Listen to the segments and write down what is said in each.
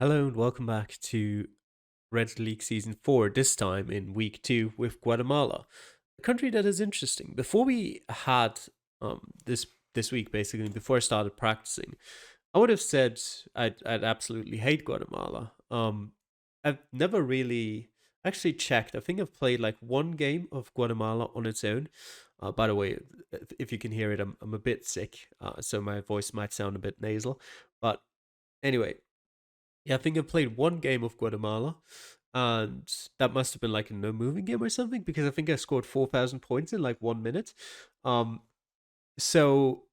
Hello and welcome back to Red League Season 4, this time in Week 2 with Guatemala, a country that is interesting. Before we had this week, basically, before I started practicing, I would have said I'd absolutely hate Guatemala. I've never really actually checked. I think I've played like one game of Guatemala on its own. By the way, if you can hear it, I'm a bit sick, so my voice might sound a bit nasal. But anyway, yeah, I think I played one game of Guatemala, and that must have been like a no moving game or something because I think I scored 4,000 points in like 1 minute. Um, so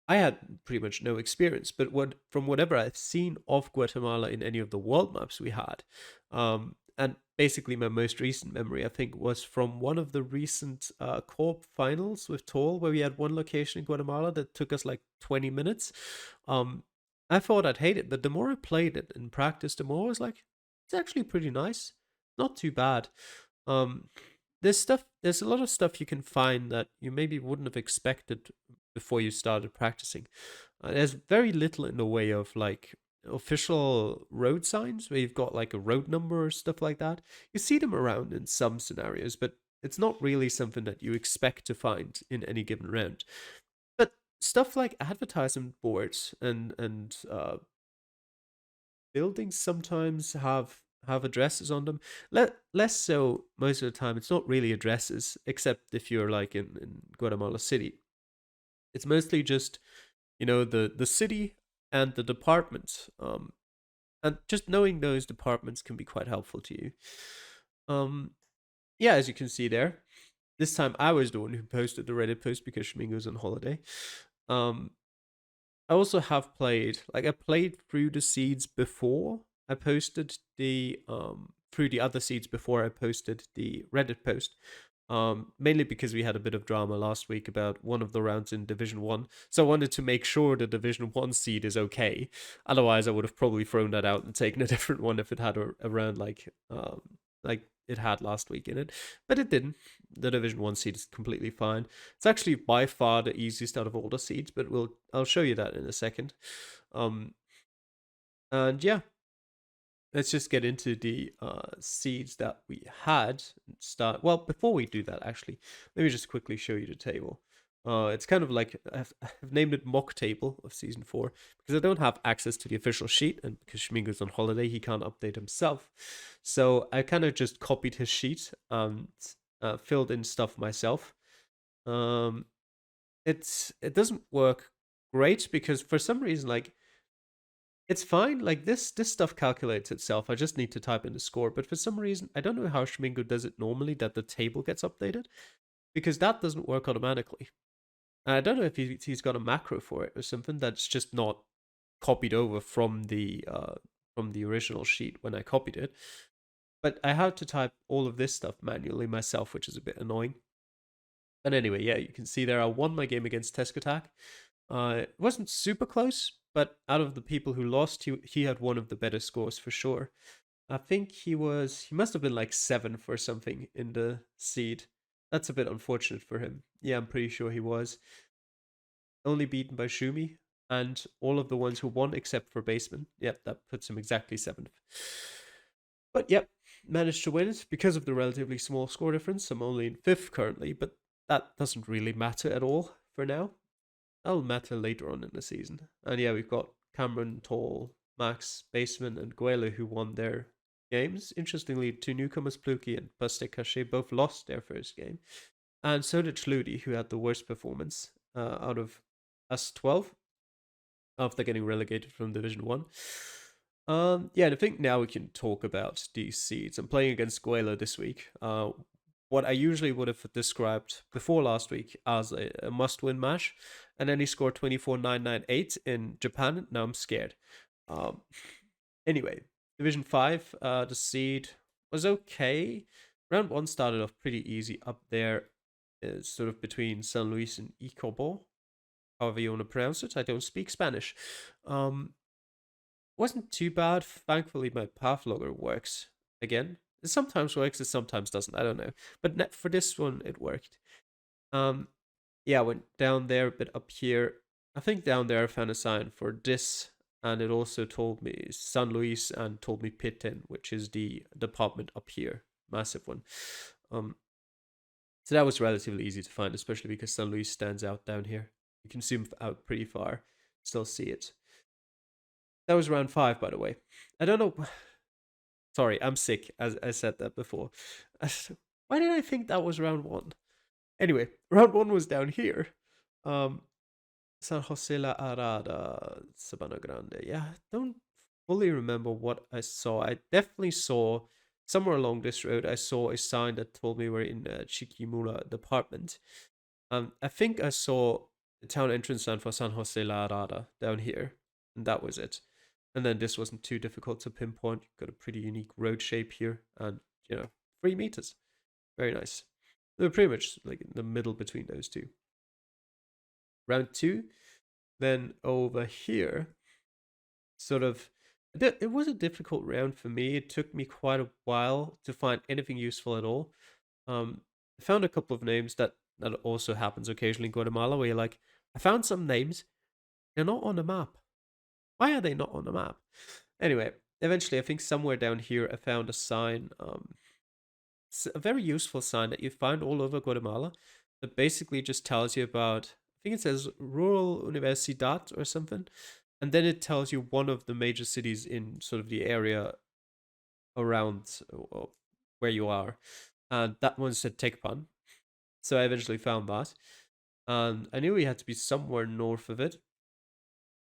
I had pretty much no experience, but from whatever I've seen of Guatemala in any of the world maps we had, and basically my most recent memory, I think, was from one of the recent Corp finals with Toll, where we had one location in Guatemala that took us like 20 minutes. Um, I thought I'd hate it, but the more I played it and practiced, the more I was like, it's actually pretty nice, not too bad. Um, there's a lot of stuff you can find that you maybe wouldn't have expected before you started practicing. There's very little in the way of like official road signs where you've got like a road number or stuff like that. You see them around in some scenarios, but it's not really something that you expect to find in any given round. But stuff like advertisement boards and buildings sometimes have addresses on them. Less so most of the time. It's not really addresses, except if you're like in Guatemala City. It's mostly just the city and the departments. And just knowing those departments can be quite helpful to you. Um, yeah, as you can see there, this time I was the one who posted the Reddit post because Shmingo was on holiday. Um, I also have played, like I played through the seeds before I posted the through the other seeds before I posted the Reddit post. Mainly because we had a bit of drama last week about one of the rounds in Division 1. So I wanted to make sure the Division 1 seed is okay. Otherwise, I would have probably thrown that out and taken a different one if it had a round like it had last week in it. But it didn't. The Division 1 seed is completely fine. It's actually by far the easiest out of all the seeds, but I'll show you that in a second. Um, and yeah, let's just get into the seeds that we had and start. Well, before we do that, actually, let me just quickly show you the table. It's kind of like I've named it mock table of season 4 because I don't have access to the official sheet, and because Schmingo's on holiday, he can't update himself. So I kind of just copied his sheet and filled in stuff myself. Um, it doesn't work great because for some reason, like it's fine. Like this stuff calculates itself. I just need to type in the score. But for some reason, I don't know how Schmingo does it normally that the table gets updated because that doesn't work automatically. And I don't know if he's got a macro for it or something that's just not copied over from the original sheet when I copied it. But I had to type all of this stuff manually myself, which is a bit annoying. And anyway, yeah, you can see there I won my game against Teskotak. It wasn't super close, but out of the people who lost, he had one of the better scores for sure. I think he must have been like 7th or something in the seed. That's a bit unfortunate for him. Yeah, I'm pretty sure he was. Only beaten by Shumi and all of the ones who won except for Baseman. Yep, that puts him exactly 7th. But yep, managed to win it because of the relatively small score difference. I'm only in 5th currently, but that doesn't really matter at all for now. That'll matter later on in the season. And yeah, we've got Cameron, Tall, Max, Baseman, and Guela who won their games. Interestingly, two newcomers, Pluki and Paste Cache, both lost their first game. And so did Schludi, who had the worst performance out of us 12 after getting relegated from Division 1. Yeah, and I think now we can talk about these seeds. I'm playing against Guela this week. What I usually would have described before last week as a must-win match, and then he scored 24,998 in Japan. Now I'm scared. Um, anyway, Division 5, the seed was okay. Round 1 started off pretty easy up there, sort of between San Luis and Icobo, however you want to pronounce it. I don't speak Spanish. Wasn't too bad. Thankfully, my path logger works again. It sometimes works, it sometimes doesn't. I don't know. But for this one, it worked. Yeah, I went down there, a bit up here. I think down there I found a sign for this and it also told me San Luis and told me Pitten, which is the department up here, massive one. Um, so that was relatively easy to find, especially because San Luis stands out down here. You can zoom out pretty far, still see it. That was round 5, by the way. I don't know. Sorry, I'm sick, as I said that before. Why did I think that was round 1? Anyway, round 1 was down here. San Jose La Arada, Sabana Grande. Yeah, I don't fully remember what I saw. I definitely saw somewhere along this road, I saw a sign that told me we're in Chiquimula department. I think I saw the town entrance sign for San Jose La Arada down here, and that was it. And then this wasn't too difficult to pinpoint. You've got a pretty unique road shape here, and 3 meters. Very nice. They're pretty much like in the middle between those two. Round 2, then over here, sort of, it was a difficult round for me. It took me quite a while to find anything useful at all. I found a couple of names that also happens occasionally in Guatemala, where you're like, I found some names, they're not on the map. Why are they not on the map? Anyway, eventually, I think somewhere down here, I found a sign. It's a very useful sign that you find all over Guatemala that basically just tells you about, I think it says Rural Universidad or something. And then it tells you one of the major cities in sort of the area around where you are. And that one said Tecpan. So I eventually found that. And I knew we had to be somewhere north of it.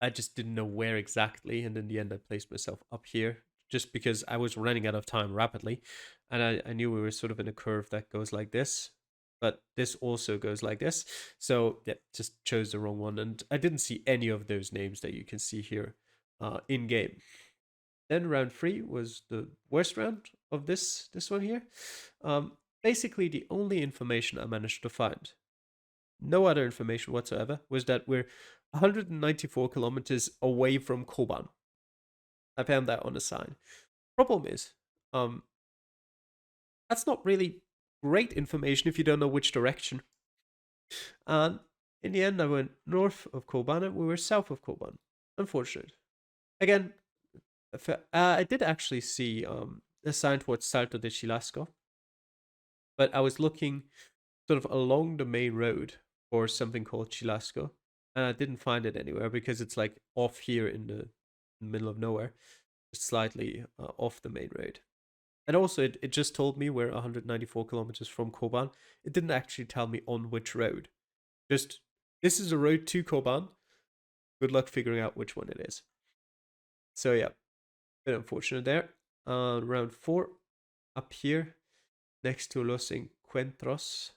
I just didn't know where exactly. And in the end, I placed myself up here just because I was running out of time rapidly. And I knew we were sort of in a curve that goes like this. But this also goes like this. So yeah, just chose the wrong one. And I didn't see any of those names that you can see here in game. Then round 3 was the worst round of this one here. Basically, the only information I managed to find, no other information whatsoever, was that we're 194 kilometers away from Koban. I found that on a sign. Problem is, that's not really great information if you don't know which direction. And in the end, I went north of Koban and we were south of Koban. Unfortunate. Again, I did actually see a sign towards Salto de Chilasco, but I was looking sort of along the main road for something called Chilasco, and I didn't find it anywhere because it's like off here in the middle of nowhere, just slightly off the main road. And also, it just told me we're 194 kilometers from Koban. It didn't actually tell me on which road. Just, this is a road to Koban. Good luck figuring out which one it is. So yeah, bit unfortunate there. Round 4, up here, next to Los Encuentros.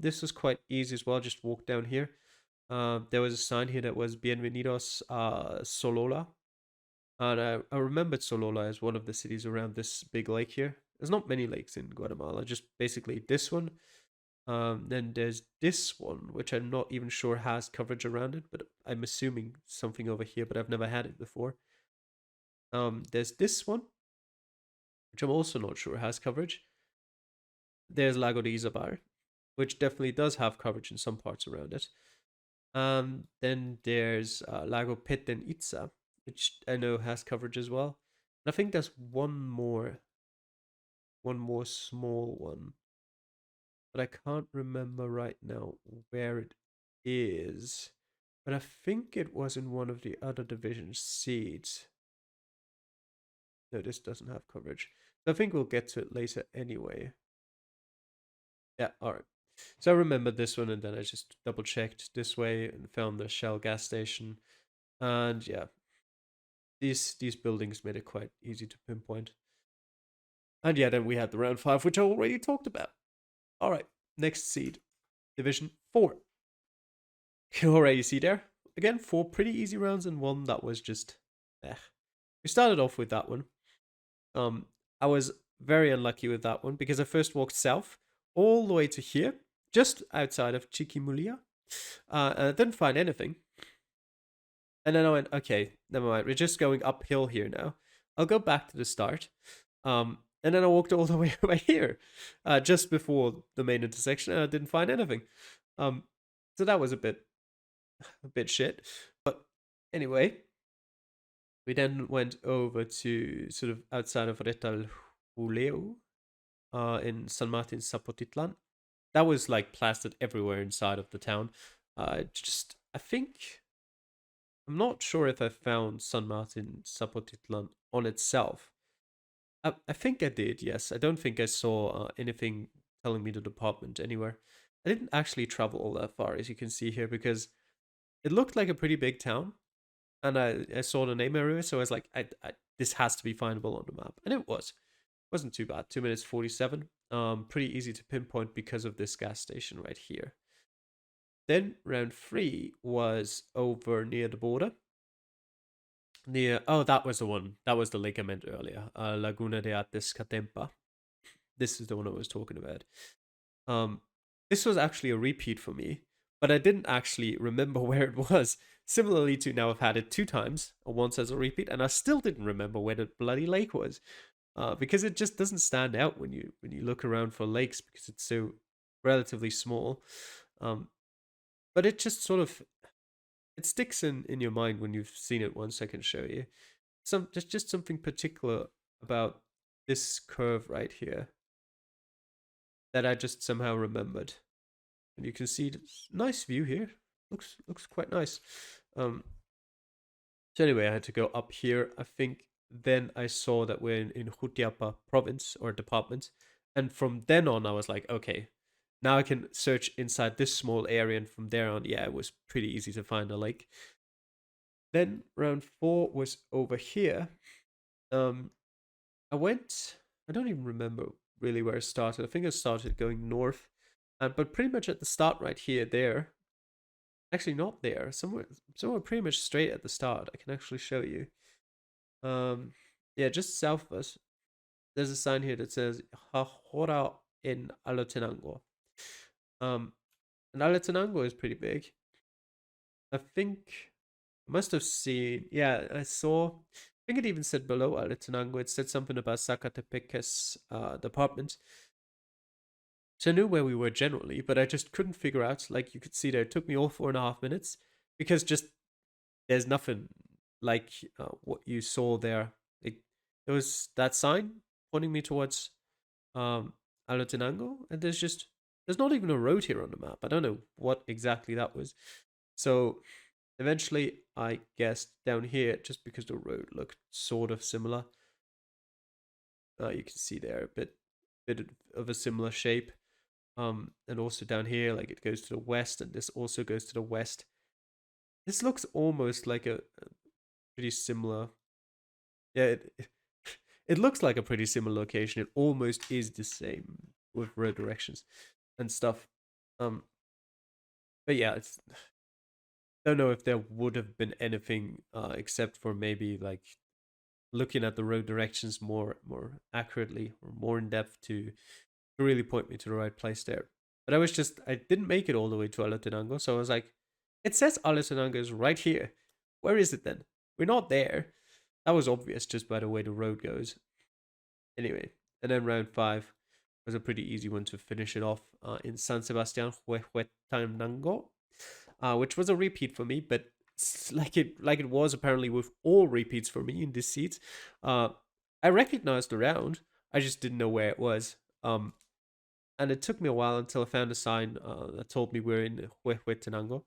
This was quite easy as well, just walk down here. There was a sign here that was Bienvenidos a Solola. And I remembered Solola as one of the cities around this big lake here. There's not many lakes in Guatemala, just basically this one. Then there's this one, which I'm not even sure has coverage around it, but I'm assuming something over here, but I've never had it before. There's this one, which I'm also not sure has coverage. There's Lago de Izabar, which definitely does have coverage in some parts around it. Then there's Lago Peten Itza, which I know has coverage as well. And I think there's one more small one, but I can't remember right now where it is. But I think it was in one of the other division seeds. No, this doesn't have coverage. So I think we'll get to it later anyway. Yeah, alright. So I remembered this one, and then I just double checked this way and found the Shell gas station. And yeah, these buildings made it quite easy to pinpoint. And yeah, then we had the round 5, which I already talked about. Alright, next seed, Division 4. You already see there. Again, 4 pretty easy rounds and one that was just We started off with that one. I was very unlucky with that one because I first walked south all the way to here, just outside of Chiquimulia, and I didn't find anything. And then I went, okay, never mind. We're just going uphill here now. I'll go back to the start. And then I walked all the way over here, just before the main intersection, and I didn't find anything. So that was a bit shit. But anyway, We then went over to sort of outside of Retalhuleu, in San Martin Zapotitlan. That was like plastered everywhere inside of the town. I think I'm not sure if I found San Martin Zapotitlan on itself. I think I did, yes. I don't think I saw anything telling me the department anywhere. I didn't actually travel all that far, as you can see here, because it looked like a pretty big town, and I saw the name area, so I was like, this has to be findable on the map, and it was. It wasn't too bad. 2 minutes 47. Pretty easy to pinpoint because of this gas station right here. Then round 3 was over near the border. That was the one. That was the lake I meant earlier. Laguna de Atescatempa. This is the one I was talking about. Um, this was actually a repeat for me, but I didn't actually remember where it was. Similarly to now, I've had it 2 times, or once as a repeat, and I still didn't remember where the bloody lake was, because it just doesn't stand out when you look around for lakes because it's so relatively small. But it just sort of it sticks in your mind when you've seen it once. I can show you there's just something particular about this curve right here that I just somehow remembered. And you can see this nice view here. Looks quite nice. So anyway, I had to go up here. I think then I saw that we're in Jutiapa province or department. And from then on, I was like, okay, now I can search inside this small area. And from there on, yeah, it was pretty easy to find a lake. Then round 4 was over here. I don't even remember really where I started. I think I started going north. But pretty much at the start right here, there. Actually, not there. Somewhere pretty much straight at the start. I can actually show you. Yeah, just south of us. There's a sign here that says Hahora in Alotenango. And Alotenango is pretty big. I think I must have seen. Yeah, I saw. I think it even said below Alotenango. It said something about Zacatepeque's department. So I knew where we were generally, but I just couldn't figure out. Like you could see there, it took me all 4.5 minutes because just there's nothing like what you saw there. There was that sign pointing me towards Alotenango, and there's not even a road here on the map. I don't know what exactly that was. So eventually I guessed down here just because the road looked sort of similar. You can see there a bit of a similar shape. And also down here, like it goes to the west, and this also goes to the west. This looks almost like a pretty similar. Yeah, it looks like a pretty similar location. It almost is the same with road directions and stuff. But yeah, it's. I don't know if there would have been anything except for maybe like looking at the road directions more accurately or more in depth to really point me to the right place there. But I didn't make it all the way to Alotenango, so I was like, it says Alotenango is right here. Where is it then? We're not there. That was obvious just by the way the road goes. Anyway, and then round 5 was a pretty easy one to finish it off in San Sebastian Huehuetenango, which was a repeat for me, but like it was apparently with all repeats for me in this seat. I recognized the round, I just didn't know where it was. And it took me a while until I found a sign that told me we're in Huehuetenango.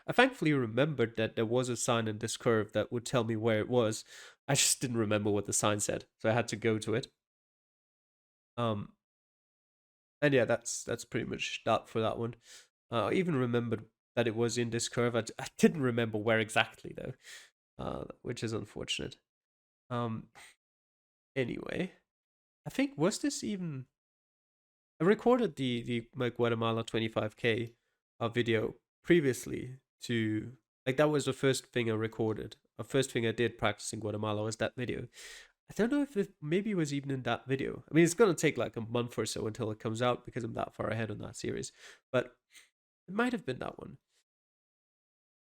I thankfully remembered that there was a sign in this curve that would tell me where it was. I just didn't remember what the sign said, so I had to go to it. And yeah, that's pretty much that for that one. I even remembered that it was in this curve. I didn't remember where exactly though, which is unfortunate. Anyway, I think was this even I recorded my Guatemala 25K video previously to like that was the first thing I recorded. The first thing I did practicing Guatemala was that video. I don't know if maybe it was even in that video. I mean, it's gonna take like a month or so until it comes out because I'm that far ahead on that series, but it might have been that one,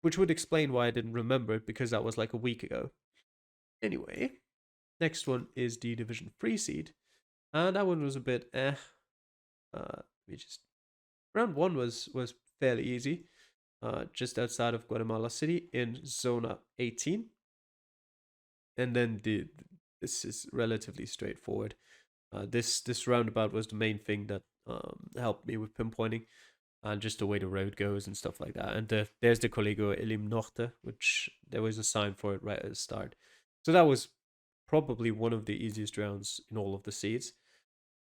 which would explain why I didn't remember it because that was like a week ago. Anyway, next one is the Division 3 seed, and that one was a bit let me just round 1 was fairly easy, just outside of Guatemala City in Zona 18. And then this is relatively straightforward. This roundabout was the main thing that helped me with pinpointing, and just the way the road goes and stuff like that. And there's the Colegio Elim Norte, which there was a sign for it right at the start. So that was probably one of the easiest rounds in all of the seeds.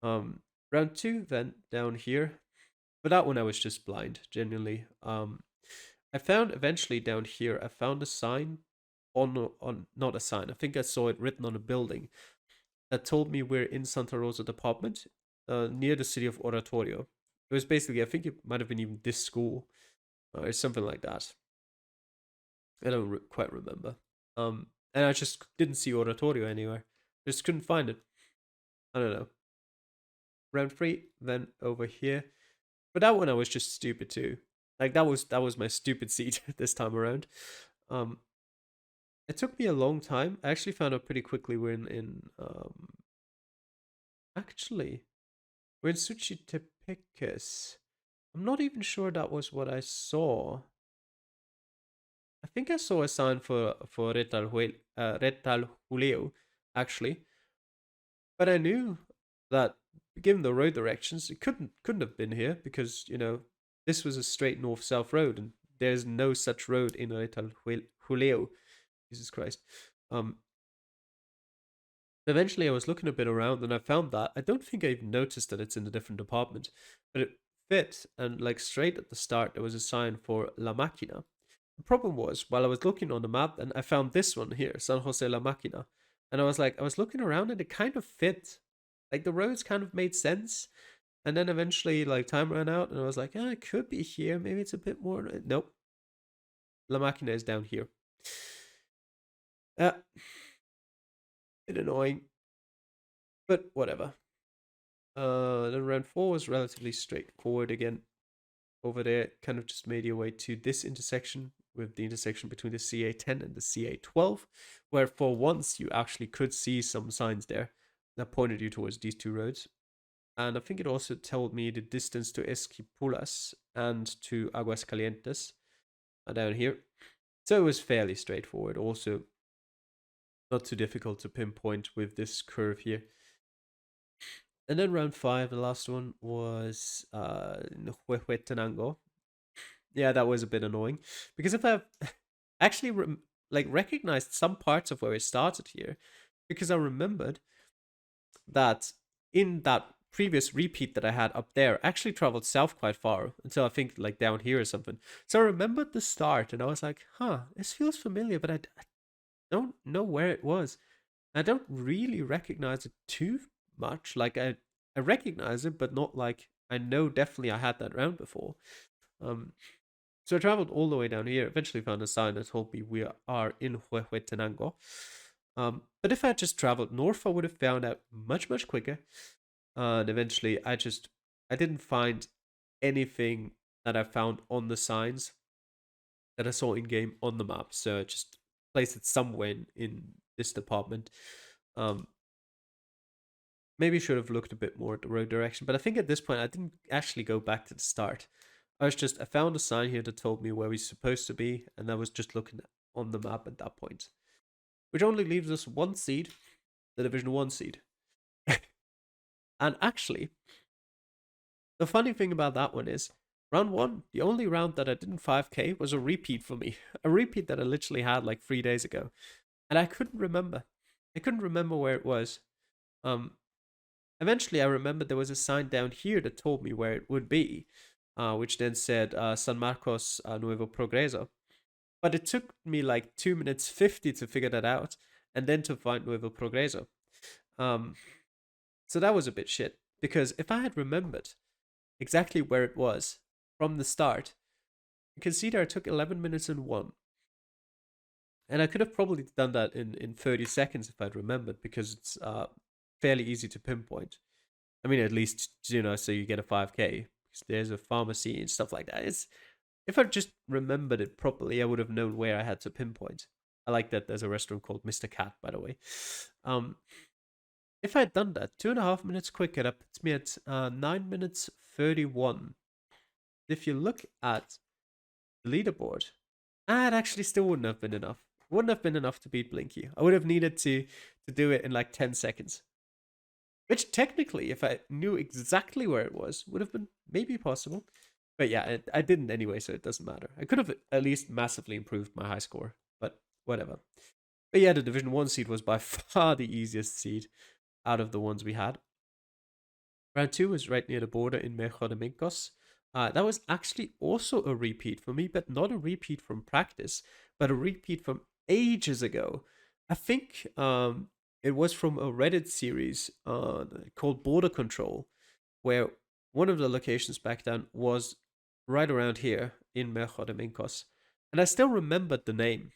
Round two, then down here. But that one I was just blind, genuinely. I found eventually down here, I found a sign on not a sign. I think I saw it written on a building that told me we're in Santa Rosa department, near the city of Oratorio. It was basically, I think it might have been even this school, or something like that. I don't quite remember. And I just didn't see Oratorio anywhere. Just couldn't find it. I don't know. Round three, then over here. But that one I was just stupid too. Like that was my stupid seat this time around. Um, it took me a long time. I actually found out pretty quickly we're in actually we're in Suchitepecus. I'm not even sure that was what I saw. I think I saw a sign for Retal Julio, actually, but I knew that given the road directions, it couldn't have been here because this was a straight north-south road, and there's no such road in Retal Julio. Jesus Christ. Eventually, I was looking a bit around and I found that. I don't think I even noticed that it's in a different department, but it fit. And like straight at the start, there was a sign for La Máquina. The problem was, while I was looking on the map, and I found this one here, San Jose La Máquina. And I was looking around and it kind of fit. Like the roads kind of made sense. And then eventually, like time ran out and I was like, it could be here. Maybe it's a bit more. Nope. La Máquina is down here. Bit annoying. But whatever. Then round four was relatively straightforward again. Over there, kind of just made your way to this intersection with the intersection between the CA10 and the CA12, where for once you actually could see some signs there that pointed you towards these two roads. And I think it also told me the distance to Esquipulas and to Aguascalientes down here. So it was fairly straightforward. Also, not too difficult to pinpoint with this curve here. And then round five, the last one was Huehuetenango. Yeah, that was a bit annoying because if I actually recognized some parts of where it started here, because I remembered that in that previous repeat that I had up there, I actually traveled south quite far until I think like down here or something. So I remembered the start and I was like, this feels familiar, but I don't know where it was. I don't really recognize it too much. Like I recognize it, but not like I know definitely I had that round before. So I traveled all the way down here. Eventually found a sign that told me we are in Huehuetenango. But if I had just traveled north, I would have found out much quicker. And eventually, I didn't find anything that I found on the signs that I saw in game on the map. So I just placed it somewhere in this department. Maybe should have looked a bit more at the road direction, but I think at this point I didn't actually go back to the start. I found a sign here that told me where we're supposed to be, and I was just looking on the map at that point. Which only leaves us one seed, the Division 1 seed. And actually, the funny thing about that one is, round one, the only round that I didn't 5k was a repeat for me. A repeat that I literally had like 3 days ago. And I couldn't remember. I couldn't remember where it was. Eventually, I remembered there was a sign down here that told me where it would be, which then said San Marcos Nuevo Progreso. But it took me like 2 minutes 50 to figure that out, and then to find Nuevo Progreso. So that was a bit shit, because if I had remembered exactly where it was from the start, you can see there I took 11 minutes and 1. And I could have probably done that in 30 seconds if I'd remembered, because it's fairly easy to pinpoint. I mean, at least, so you get a 5k. Because there's a pharmacy and stuff like that. If I just remembered it properly, I would have known where I had to pinpoint. I like that there's a restaurant called Mr. Cat, by the way. If I had done that 2.5 minutes quicker, that puts me at 9 minutes 31. If you look at the leaderboard, it actually still wouldn't have been enough. Wouldn't have been enough to beat Blinky. I would have needed to do it in like 10 seconds. Which technically, if I knew exactly where it was, would have been maybe possible. But yeah, I didn't anyway, so it doesn't matter. I could have at least massively improved my high score, but whatever. But yeah, the Division 1 seed was by far the easiest seed out of the ones we had. Round 2 was right near the border in Mejoramincos. That was actually also a repeat for me, but not a repeat from practice, but a repeat from ages ago. I think it was from a Reddit series called Border Control, where one of the locations back then was right around here in Mejoramincos. And I still remembered the name.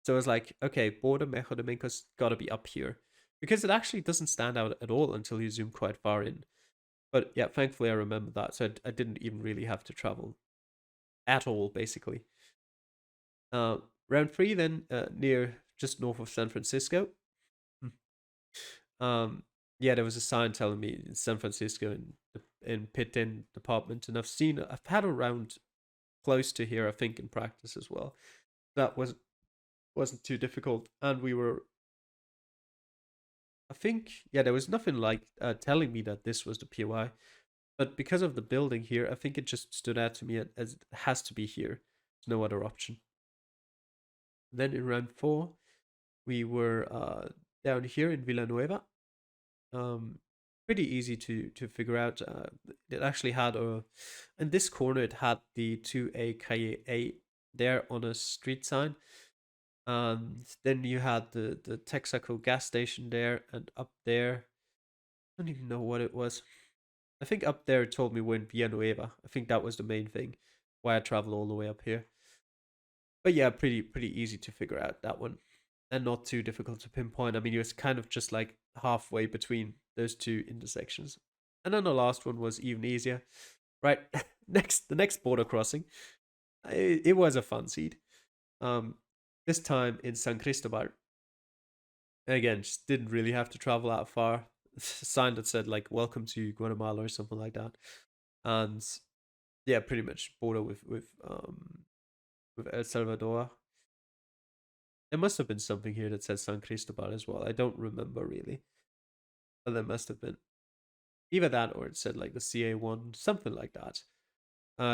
So I was like, okay, Border Mejoramincos gotta be up here. Because it actually doesn't stand out at all until you zoom quite far in. But yeah, thankfully I remember that, so I didn't even really have to travel at all, basically. Uh, Round 3 then, near just north of San Francisco. um, yeah, there was a sign telling me in San Francisco in Pitin department, and I've had a round close to here, I think, in practice as well. That wasn't too difficult, and we were. I think, yeah, there was nothing like telling me that this was the POI. But because of the building here, I think it just stood out to me as it has to be here. There's no other option. Then in round 4, we were down here in Villanueva. Um, Pretty easy to figure out. It actually had in this corner it had the 2A Calle A there on a street sign. And then you had the Texaco gas station there, and up there, I don't even know what it was. I think up there it told me we're in Villanueva. I think that was the main thing, why I traveled all the way up here. But yeah, pretty easy to figure out that one, and not too difficult to pinpoint. I mean, it was kind of just like halfway between those two intersections. And then the last one was even easier. Right, the next border crossing, it was a fun seed. Um, this time in San Cristobal. Again, just didn't really have to travel that far. Sign that said like "Welcome to Guatemala" or something like that, and yeah, pretty much border with El Salvador. There must have been something here that says San Cristobal as well. I don't remember really, but there must have been either that or it said like the CA1, something like that.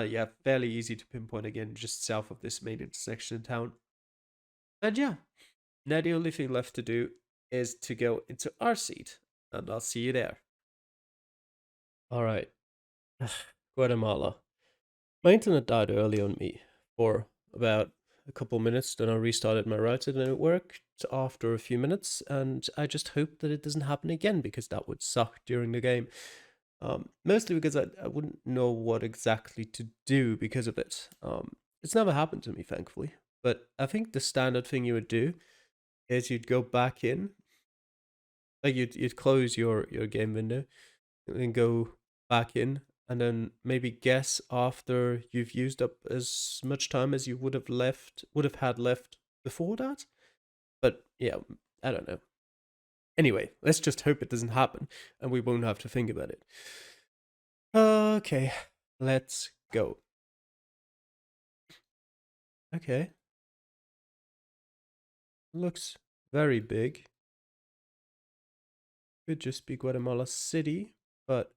Yeah, fairly easy to pinpoint again, just south of this main intersection in town. And yeah, now the only thing left to do is to go into our seat, and I'll see you there. All right, Guatemala. My internet died early on me for about a couple minutes, then I restarted my router and it worked after a few minutes, and I just hope that it doesn't happen again because that would suck during the game. Mostly because I wouldn't know what exactly to do because of it. It's never happened to me, thankfully. But I think the standard thing you would do is you'd go back in, like you'd close your game window and then go back in and then maybe guess after you've used up as much time as you would have had left before that. But yeah, I don't know. Anyway, let's just hope it doesn't happen and we won't have to think about it. Okay, let's go. Okay, looks very big. Could just be Guatemala City, but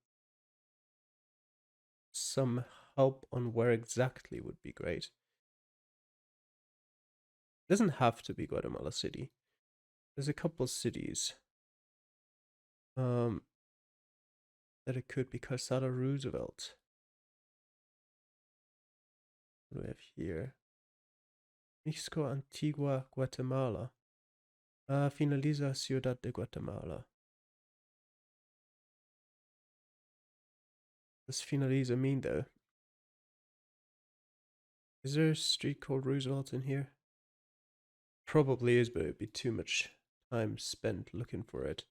some help on where exactly would be great. Doesn't have to be Guatemala City. There's a couple cities um, that it could be Calzada Roosevelt. What do we have here? Mexico, Antigua, Guatemala. Finaliza Ciudad de Guatemala. Does finaliza mean though? Is there a street called Roosevelt in here? Probably is, but it'd be too much time spent looking for it.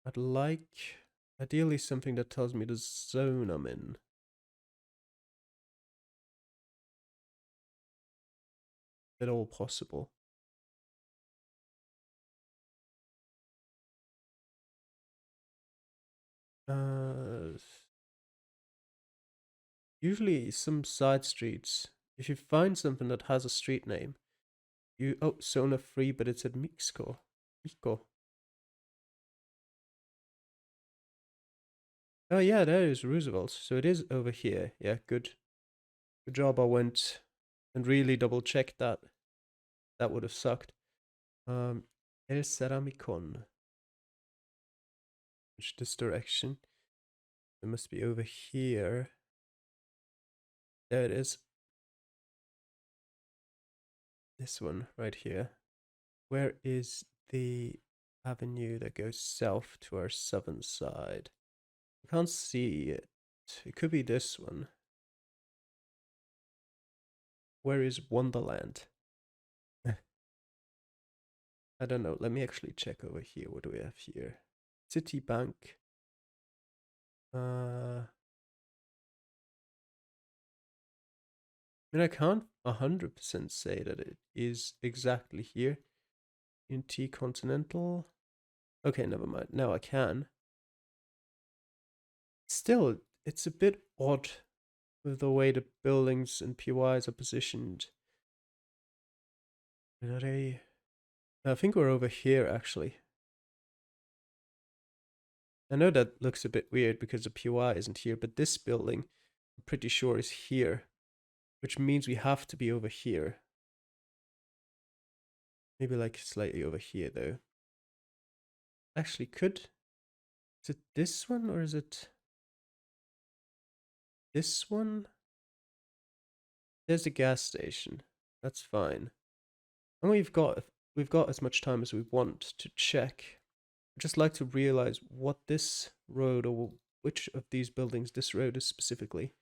I'd like, ideally, something that tells me the zone I'm in. At all possible. usually some side streets. If you find something that has a street name, you Sona free, but it's at Mixco. Mixco. Oh yeah, there is Roosevelt. So it is over here. Yeah, good. Good job. I went and really double checked that. That would have sucked. El Ceramicon. Which this direction? It must be over here. There it is. This one right here. Where is the avenue that goes south to our southern side? I can't see it. It could be this one. Where is Wonderland? I don't know. Let me actually check over here. What do we have here? Citibank. I mean, I can't 100% say that it is exactly here in T Continental. Okay, never mind. Now I can. Still, it's a bit odd with the way the buildings and PYs are positioned. Are they? I think we're over here actually. I know that looks a bit weird because the PY isn't here, but this building, I'm pretty sure, is here, which means we have to be over here. Maybe like slightly over here though. Actually, is it this one or is it this one? There's a gas station. That's fine. And we've got as much time as we want to check. I'd just like to realize what this road or which of these buildings this road is specifically.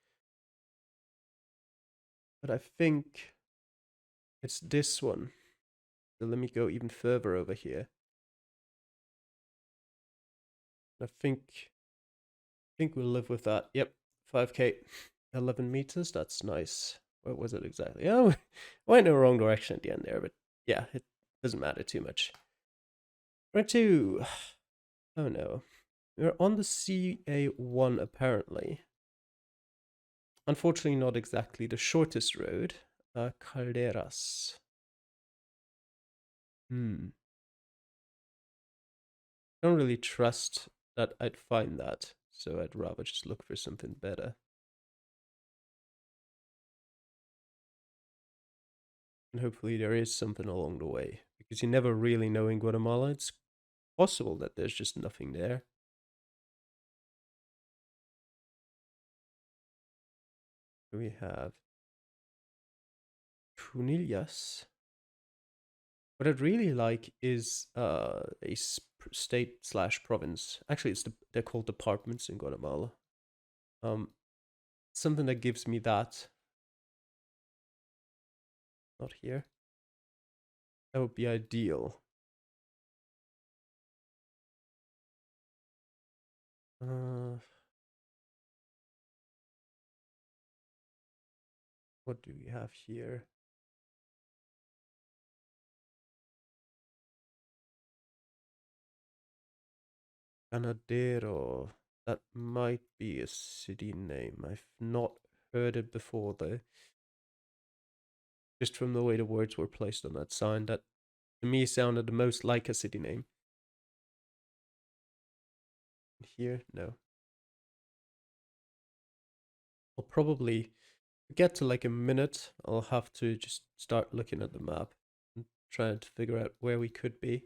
But I think it's this one. So let me go even further over here. I think we'll live with that. Yep, 5k, 11 meters. That's nice. What was it exactly? Oh, I went in the wrong direction at the end there, but yeah, it doesn't matter too much. Right to, oh no, we're on the CA1 apparently. Unfortunately, not exactly the shortest road. Calderas. Don't really trust that I'd find that, so I'd rather just look for something better. And hopefully there is something along the way, because you never really know in Guatemala. It's possible that there's just nothing there. We have Cunillas. What I'd really like is a state slash province. Actually, they're called departments in Guatemala. Something that gives me that. Not here. That would be ideal. What do we have here? Ganadero. That might be a city name. I've not heard it before though. Just from the way the words were placed on that sign, that to me sounded the most like a city name. Here, no. I'll probably get to like a minute. I'll have to just start looking at the map and trying to figure out where we could be.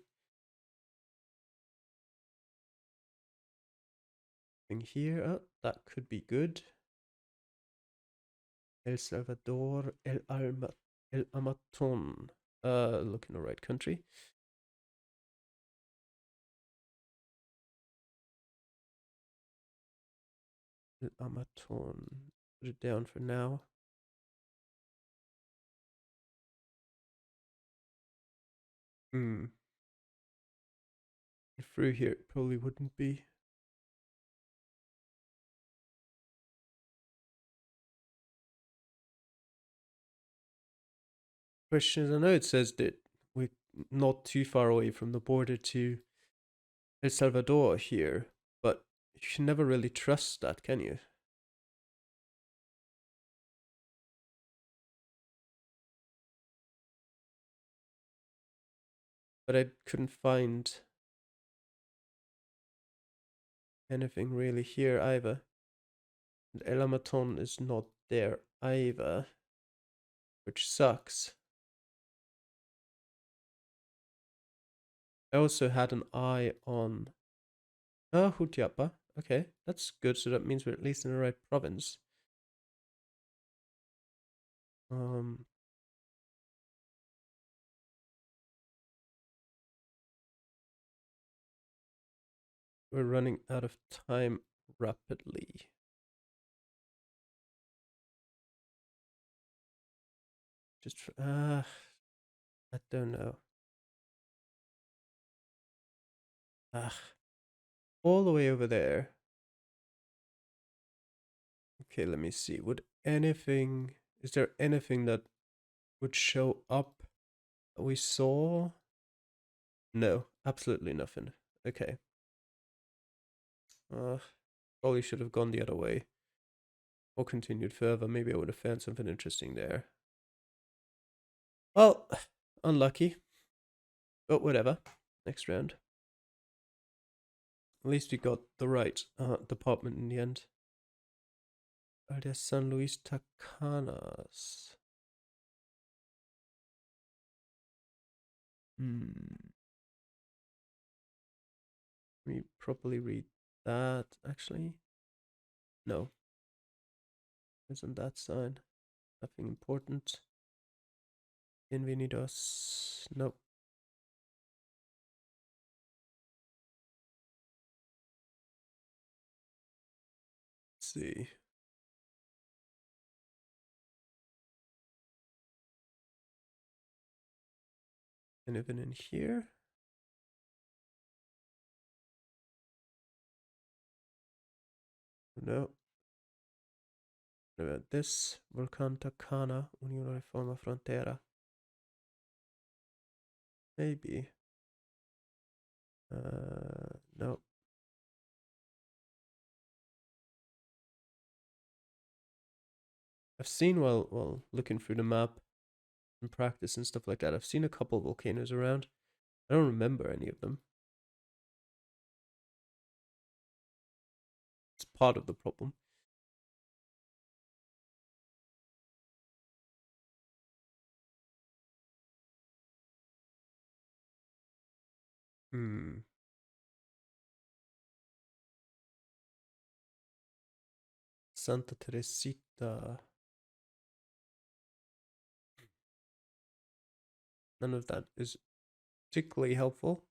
Thing here, oh, that could be good. El Salvador, El Amaton. Look in the right country. El Amaton. Put it down for now. Through here, it probably wouldn't be. Questions. I know it says that we're not too far away from the border to El Salvador here, but you can never really trust that, can you? but I couldn't find anything really here either. And Elamaton is not there either, which sucks. I also had an eye on Hutiapa. Okay, that's good. So that means we're at least in the right province. Um, we're running out of time rapidly. Just I don't know. All the way over there. Okay, let me see. Is there anything that would show up that we saw? No, absolutely nothing. Okay. Probably should have gone the other way. Or continued further. Maybe I would have found something interesting there. Well, unlucky. But whatever. Next round. At least we got the right department in the end. Aldea San Luis Tacanas. Let me properly read that, actually. No. Isn't that sign? Nothing important. Bienvenidos. Nope. Let's see. Anything in here? No. What about this? Volcán Tacana, Unión Reforma Frontera. Maybe. No. I've seen while looking through the map and practice and stuff like that, I've seen a couple volcanoes around. I don't remember any of them. It's part of the problem. Santa Teresita. None of that is particularly helpful.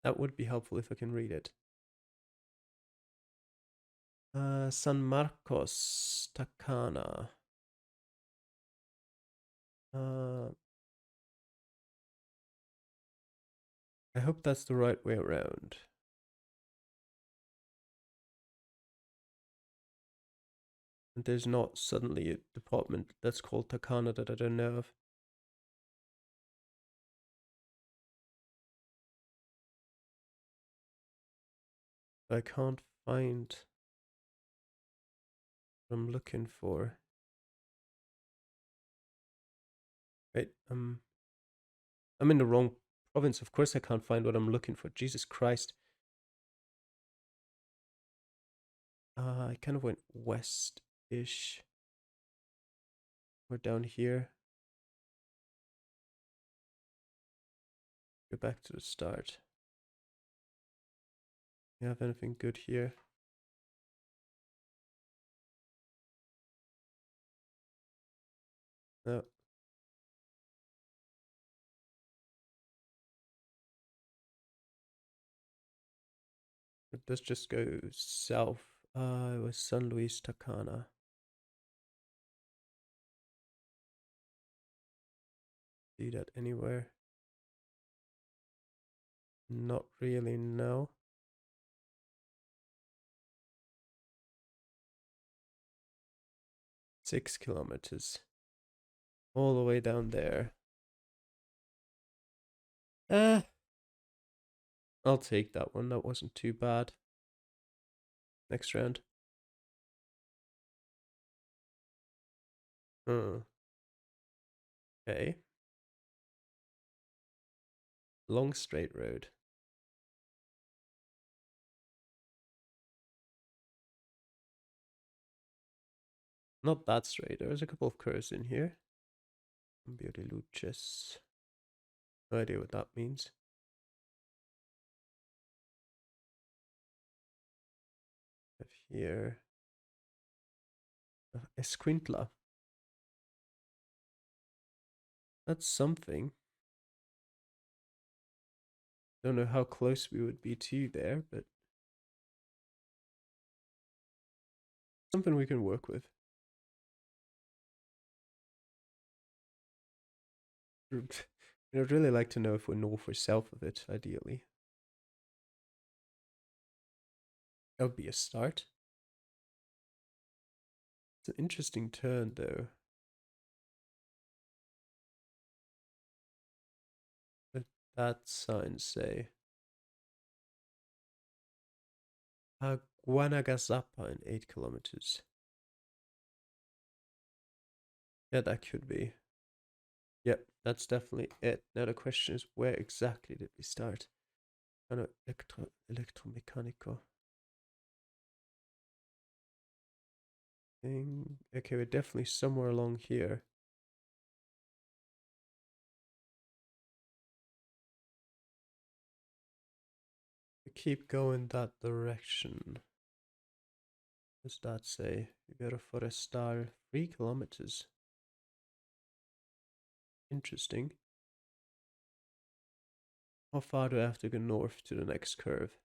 That would be helpful if I can read it. San Marcos Tacana. I hope that's the right way around. And there's not suddenly a department that's called Takana that I don't know of. I can't find what I'm looking for. Wait, I'm in the wrong province. Of course I can't find what I'm looking for. Jesus Christ. I kind of went west-ish. We're down here. Go back to the start. You have anything good here? No. It does just go south. It was San Luis Tacana. See that anywhere? Not really, no. 6 kilometers. All the way down there. I'll take that one. That wasn't too bad. Next round. Okay. Long straight road. Not that straight. There's a couple of curves in here. Beauty luces. No idea what that means. Have here. Esquintla. That's something. Don't know how close we would be to there, but something we can work with. I'd really like to know if we're north or south of it, ideally. That would be a start. It's an interesting turn, though. What that sign say? Guanagasapa in 8 kilometers. Yeah, that could be. Yep, that's definitely it. Now the question is, where exactly did we start? Kind of electromechanical thing. Okay, we're definitely somewhere along here. We keep going that direction. What does that say? Ibero Forestal, 3 kilometers. Interesting. How far do I have to go north to the next curve?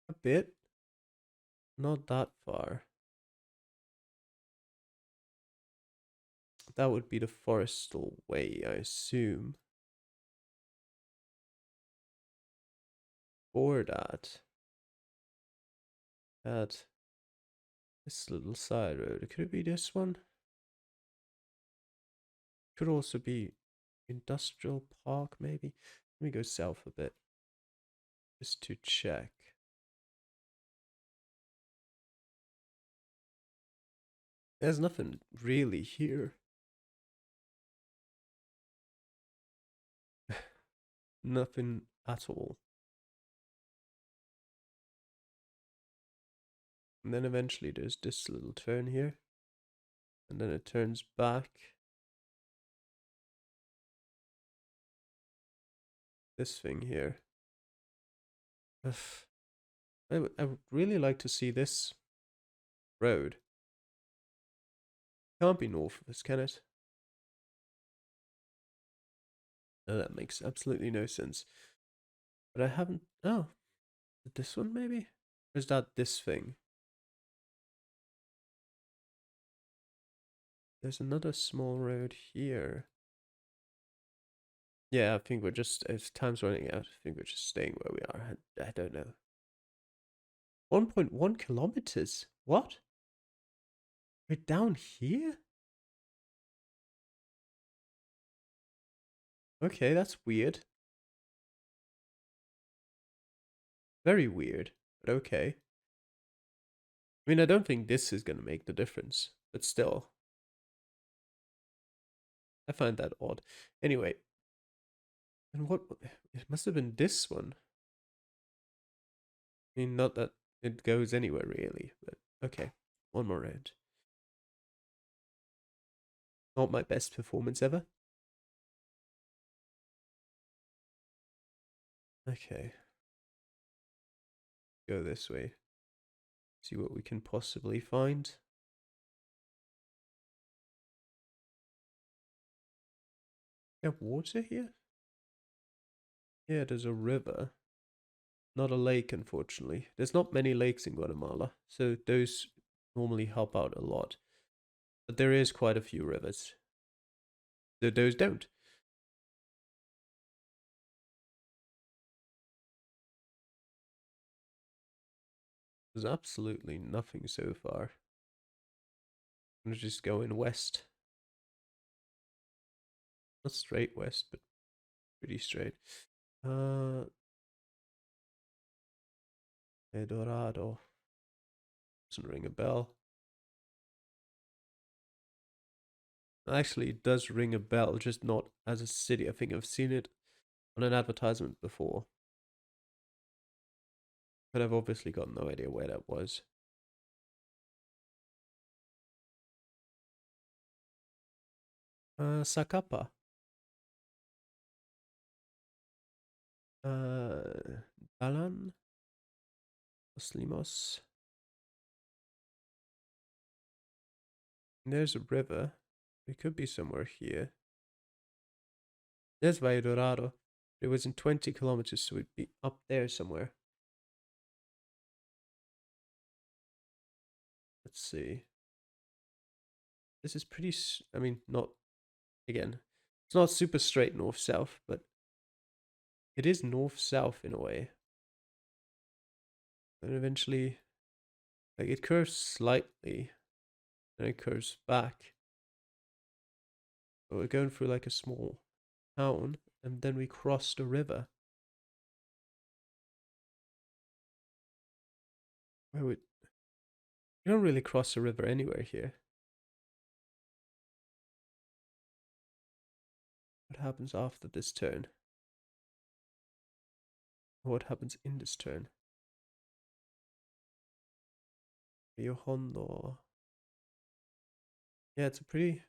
A bit. Not that far. That would be the forestal way, I assume. Or that. At this little side road. Could it be this one? Could also be industrial park, maybe. Let me go south a bit. Just to check. There's nothing really here. Nothing at all. And then eventually there's this little turn here. And then it turns back. This thing here. I would really like to see this road. Can't be north of us, can it? No, that makes absolutely no sense. But I haven't. Oh, this one maybe? Or is that this thing? There's another small road here. Yeah, I think we're just, as time's running out, I think we're just staying where we are. I don't know. 1.1 kilometers? What? We're down here? Okay, that's weird. Very weird, but okay. I mean, I don't think this is going to make the difference, but still. I find that odd. Anyway, and what? It must have been this one. I mean, not that it goes anywhere really, but okay. One more round. Not my best performance ever. Okay. Go this way. See what we can possibly find. You have water here? Yeah, there's a river. Not a lake, unfortunately. There's not many lakes in Guatemala, so those normally help out a lot. But there is quite a few rivers. So those don't. There's absolutely nothing so far. I'm just going west. Not straight west, but pretty straight. Eldorado. Doesn't ring a bell. Actually, it does ring a bell, just not as a city. I think I've seen it on an advertisement before, but I've obviously got no idea where that was. Sakapa. Dalan? Oslimos. There's a river. It could be somewhere here. There's Valladorado. It was in 20 kilometers, so it'd be up there somewhere. Let's see. This is pretty, I mean, not, again, it's not super straight north-south, but it is north-south in a way. And eventually, like, it curves slightly, and it curves back. But we're going through like a small town, and then we cross the river. Where would... You don't really cross a river anywhere here. What happens after this turn? What happens in this turn? Rio Hondo. Yeah, it's a pretty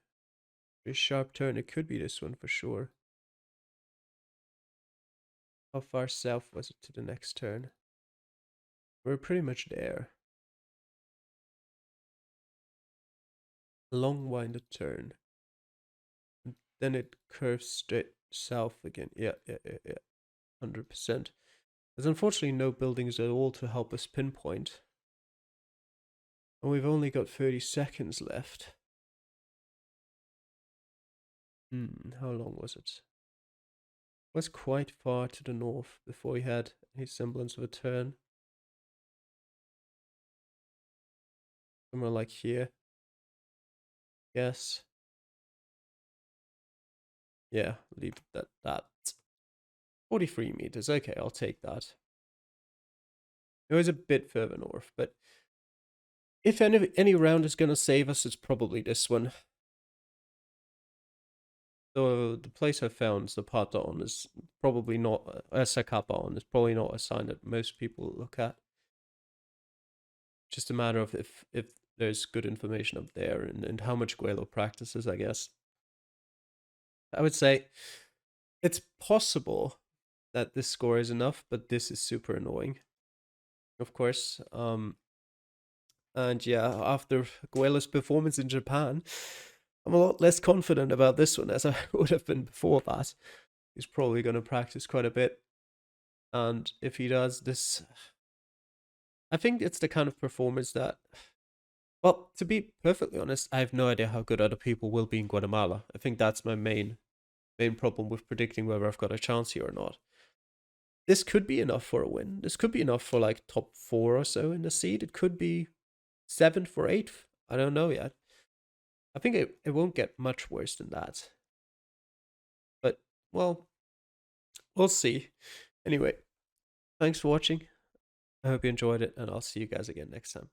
sharp turn. It could be this one for sure. How far south was it to the next turn? We're pretty much there. A long winded turn. And then it curves straight south again. Yeah. 100%. There's unfortunately no buildings at all to help us pinpoint. And we've only got 30 seconds left. How long was it? It was quite far to the north before we had any semblance of a turn. Somewhere like here. Yes. Yeah, leave it at that. 43 meters. Okay, I'll take that. It was a bit further north, but if any round is going to save us, it's probably this one. So the place I found, Zapaton, is probably not, Sacapan is probably not a sign that most people look at. Just a matter of if there's good information up there and how much Guelo practices, I guess. I would say it's possible that this score is enough, but this is super annoying. Of course. And yeah, after Guelo's performance in Japan, I'm a lot less confident about this one as I would have been before that. He's probably going to practice quite a bit. And if he does this, I think it's the kind of performance that, well, to be perfectly honest, I have no idea how good other people will be in Guatemala. I think that's my main problem with predicting whether I've got a chance here or not. This could be enough for a win. This could be enough for like top 4 or so in the seed. It could be 7th or 8th. I don't know yet. I think it won't get much worse than that. But, well, we'll see. Anyway, thanks for watching. I hope you enjoyed it, and I'll see you guys again next time.